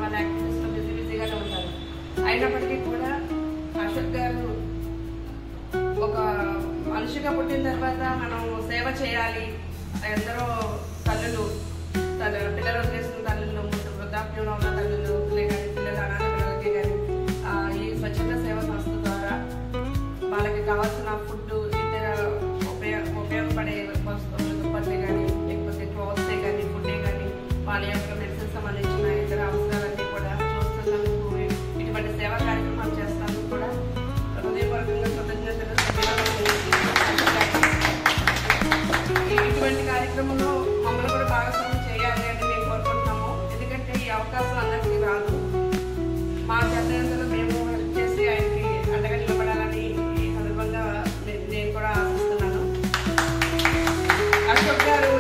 వాళ్ళ యాక్టివిటీస్లో బిజీగానే ఉంటారు. అయినప్పటికీ కూడా అశోక్ గారు ఒక మనిషిగా పుట్టిన తర్వాత మనం సేవ చేయాలి. ఎందరో తల్లులు పిల్లలు వదిలేసిన తల్లులు, వృద్ధాప్యంలో ఉన్న తల్లులు కానీ పిల్లల అనాథ పిల్లలకి కానీ ఈ స్వచ్ఛంద సేవ సంస్థ ద్వారా వాళ్ళకి కావాల్సిన ఫుడ్, ఇతర ఉపయోగపడే దుప్పట్లే కానీ లేకపోతే క్లాత్సే కానీ ఫుడ్డే కానీ వాళ్ళ యొక్క మెడిసిన్ సంబంధించిన ఇతర అవసరాలన్నీ కూడా చూస్తున్నందుకు ఇటువంటి సేవా కార్యక్రమాలు చేస్తున్నందుకు కూడా హృదయపూర్వకంగా కృతజ్ఞతలు. ఇటువంటి కార్యక్రమంలో మమ్మల్ని కూడా భాగస్వామ్యం చేయాలి అని మేము కోరుకుంటున్నాము. ఎందుకంటే ఈ అవకాశం అందరికీ రాదు. మా చేతనంతలో మేము హెల్ప్ చేసి ఆయనకి అండగా నిలబడాలని ఈ సందర్భంగా నేను కూడా ఆశిస్తున్నాను. అశోక్ గారు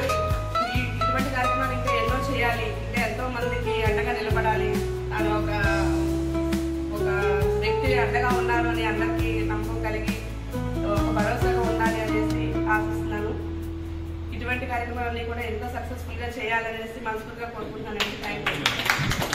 ఇటువంటి కార్యక్రమాలు ఇంకా ఎన్నో చేయాలి, ఇంకా ఎంతో మందికి అండగా నిలబడాలి అని ఒక వ్యక్తి అండగా ఉన్నారు అని అందరికీ నమ్మకం కలిగి ఒక భరోసాగా ఉండాలి అనేసి ఆశిస్తున్నాను. ఇటువంటి కార్యక్రమాలన్నీ కూడా ఎంతో సక్సెస్ఫుల్గా చేయాలనేసి మనస్ఫూర్తిగా కోరుకుంటున్నానండి. Thank you.